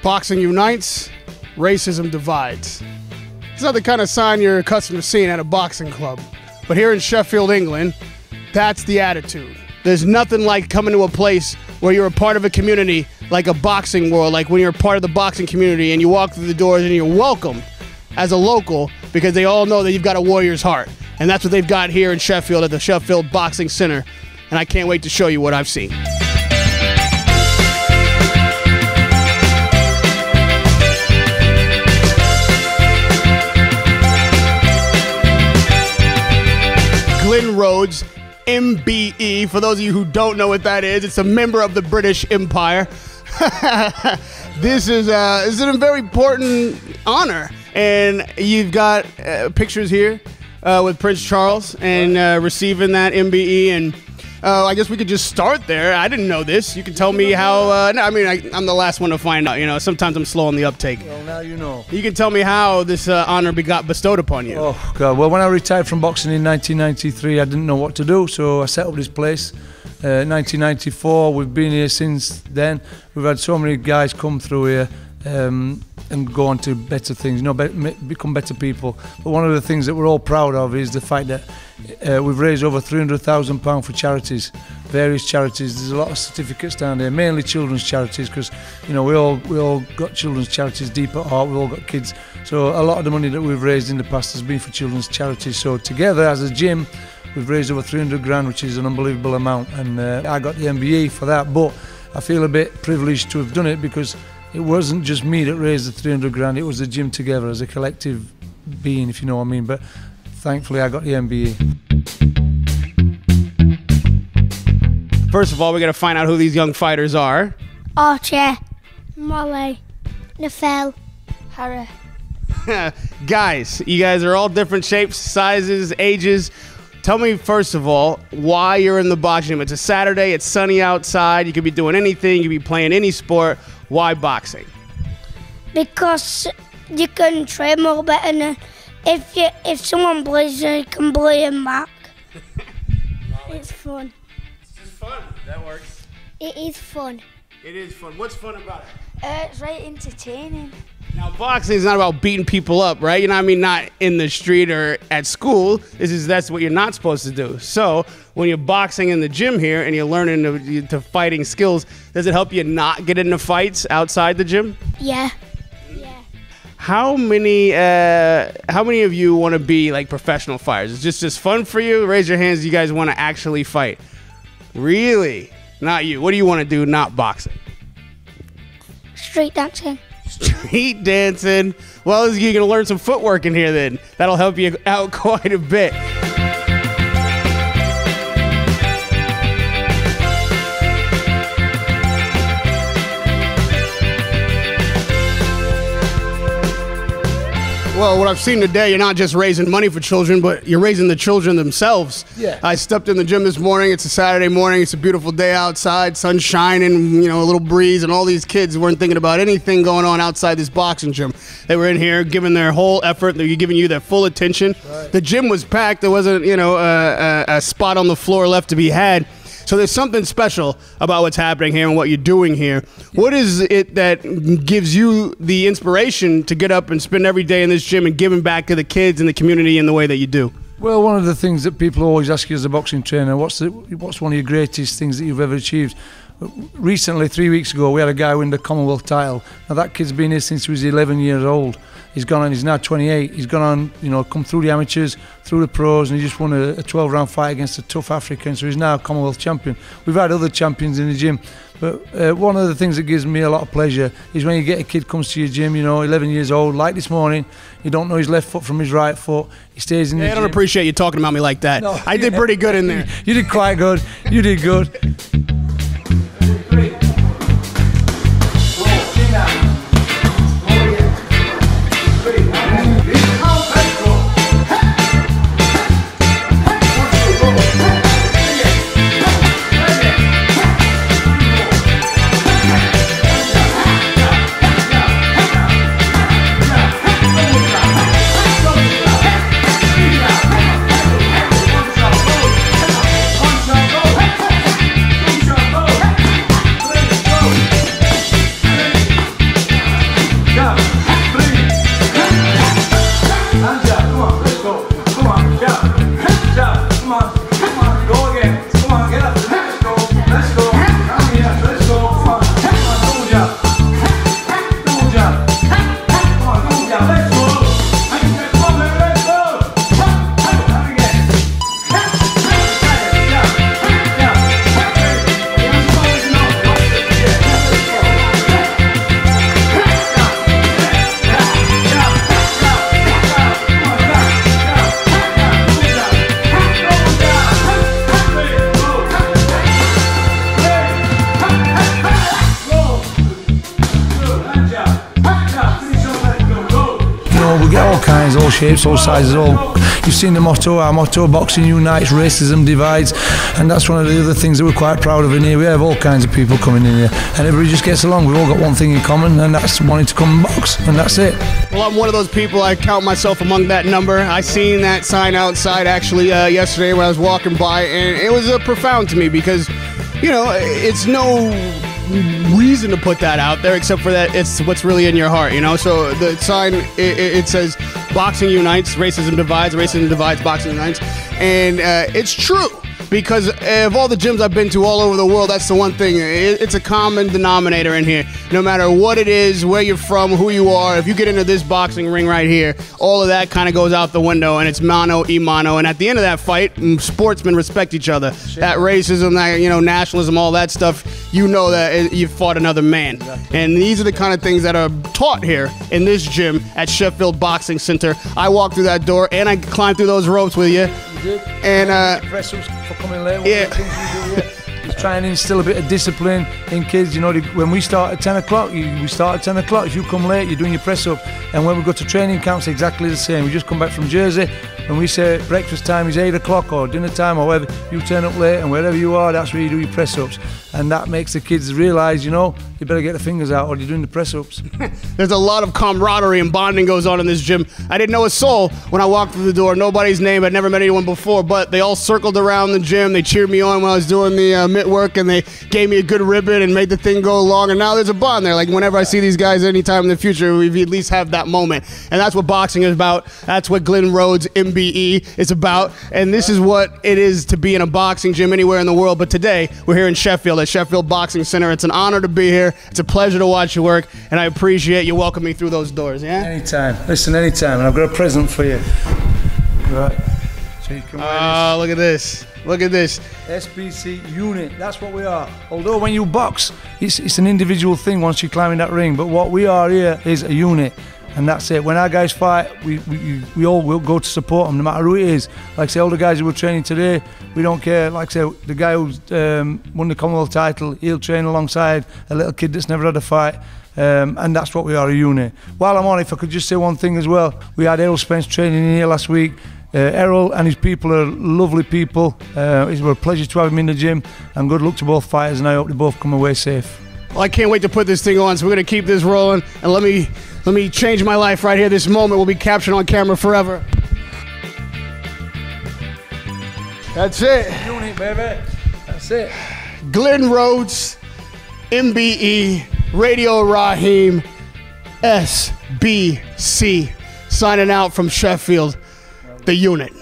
Boxing unites, racism divides. It's not the kind of sign you're accustomed to seeing at a boxing club. But here in Sheffield, England, that's the attitude. There's nothing like coming to a place where you're a part of a community, like a boxing world, like when you're a part of the boxing community and you walk through the doors and you're welcomed as a local because they all know that you've got a warrior's heart. And that's what they've got here in Sheffield at the Sheffield Boxing Centre. And I can't wait to show you what I've seen. Glyn Rhodes MBE. For those of you who don't know what that is, it's a member of the British Empire. This is a very important honor, and you've got pictures here with Prince Charles and receiving that MBE, and I guess we could just start there. I didn't know this. You can tell me how. No, I mean, I'm the last one to find out. You know, sometimes I'm slow on the uptake. Well, now you know. You can tell me how this honor got bestowed upon you. Oh God! Well, when I retired from boxing in 1993, I didn't know what to do, so I set up this place. 1994. We've been here since then. We've had so many guys come through here and go on to better things, you know, become better people. But one of the things that we're all proud of is the fact that we've raised over £300,000 for charities, various charities. There's a lot of certificates down there, mainly children's charities, because you know we all got children's charities deep at heart. We've all got kids, so a lot of the money that we've raised in the past has been for children's charities. So together as a gym, we've raised over 300 grand, which is an unbelievable amount, and I got the MBE for that. But I feel a bit privileged to have done it because it wasn't just me that raised the 300 grand, it was the gym together as a collective being, if you know what I mean. But thankfully I got the MBE. First of all, we got to find out who these young fighters are. Archie, Molly, Nafel, Harry. Guys, you guys are all different shapes, sizes, ages. Tell me, first of all, why you're in the boxing gym. It's a Saturday, it's sunny outside, you could be doing anything, you could be playing any sport. Why boxing? Because you can train more better than if someone bullies you, you can bully him back. It's fun. It's just fun. That works. It is fun. It is fun. What's fun about it? It's right entertaining. Now, boxing is not about beating people up, right? You know what I mean? Not in the street or at school. That's what you're not supposed to do. So when you're boxing in the gym here and you're learning to fighting skills, does it help you not get into fights outside the gym? Yeah. Yeah. How many of you want to be like professional fighters? Is this just fun for you? Raise your hands. You guys want to actually fight? Really? Not you. What do you want to do? Not boxing. Street dancing. Street dancing. Well, you're going to learn some footwork in here then. That'll help you out quite a bit. Well, what I've seen today, you're not just raising money for children, but you're raising the children themselves. Yeah. I stepped in the gym this morning. It's a Saturday morning. It's a beautiful day outside, sun shining, you know, a little breeze, and all these kids weren't thinking about anything going on outside this boxing gym. They were in here giving their whole effort. They're giving you their full attention. Right. The gym was packed. There wasn't, you know, a spot on the floor left to be had. So there's something special about what's happening here and what you're doing here. What is it that gives you the inspiration to get up and spend every day in this gym and giving back to the kids and the community in the way that you do? Well, one of the things that people always ask you as a boxing trainer, what's one of your greatest things that you've ever achieved? Recently, 3 weeks ago, we had a guy win the Commonwealth title. Now that kid's been here since he was 11 years old. He's gone on, he's now 28. He's gone on, you know, come through the amateurs, through the pros, and he just won a 12-round fight against a tough African, so he's now a Commonwealth champion. We've had other champions in the gym, but one of the things that gives me a lot of pleasure is when you get a kid comes to your gym, you know, 11 years old, like this morning, you don't know his left foot from his right foot, he stays in the gym. I don't appreciate you talking about me like that. No, I did pretty good in there. You did quite good. You did good. shapes, all sizes, all. You've seen the motto, our motto, boxing unites, racism divides, and that's one of the other things that we're quite proud of in here. We have all kinds of people coming in here, and everybody just gets along. We've all got one thing in common, and that's wanting to come and box, and that's it. Well, I'm one of those people, I count myself among that number. I seen that sign outside actually yesterday when I was walking by, and it was profound to me because, you know, it's no reason to put that out there except for that it's what's really in your heart, you know. So the sign, it says boxing unites, racism divides, boxing unites, and it's true. Because of all the gyms I've been to all over the world, that's the one thing. It's a common denominator in here. No matter what it is, where you're from, who you are, if you get into this boxing ring right here, all of that kind of goes out the window, and it's mano y mano. And at the end of that fight, sportsmen respect each other. That racism, that, you know, nationalism, all that stuff, you know that you fought another man. Exactly. And these are the kind of things that are taught here in this gym at Sheffield Boxing Centre. I walked through that door, and I climbed through those ropes with you. Did. And press ups for coming late. Yeah. Just try and instill a bit of discipline in kids. You know, when we start at 10 o'clock, we start at 10 o'clock. If you come late, you're doing your press up. And when we go to training camps, exactly the same. We just come back from Jersey. When we say breakfast time is 8 o'clock or dinner time or whatever, you turn up late, and wherever you are, that's where you do your press ups. And that makes the kids realise, you know, you better get the fingers out or you're doing the press ups. There's a lot of camaraderie and bonding goes on in this gym. I didn't know a soul when I walked through the door. Nobody's name. I'd never met anyone before, but they all circled around the gym. They cheered me on when I was doing the mitt work, and they gave me a good ribbon and made the thing go along. And now there's a bond there. Like whenever I see these guys anytime in the future, we at least have that moment. And that's what boxing is about. That's what Glyn Rhodes MBE is about. And this is what it is to be in a boxing gym anywhere in the world. But today, we're here in Sheffield at Sheffield Boxing Centre. It's an honor to be here. It's a pleasure to watch you work, and I appreciate you welcoming me through those doors. Yeah. Anytime. Listen, anytime. And I've got a present for you. Right. So you can wear this. Look at this. Look at this. SBC unit. That's what we are. Although when you box, it's an individual thing once you climb in that ring. But what we are here is a unit. And that's it. When our guys fight, we all will go to support them, no matter who it is. Like I say, all the guys who were training today, we don't care. Like I say, the guy who's won the Commonwealth title, he'll train alongside a little kid that's never had a fight. And that's what we are, a unit. While I'm on, if I could just say one thing as well. We had Errol Spence training in here last week. Errol and his people are lovely people. It was a pleasure to have him in the gym. And good luck to both fighters, and I hope they both come away safe. Well, I can't wait to put this thing on, so we're going to keep this rolling. And let me change my life right here. This moment will be captured on camera forever. That's it. Unit, baby. That's it. Glyn Rhodes MBE Radio Rahim SBC signing out from Sheffield, the unit.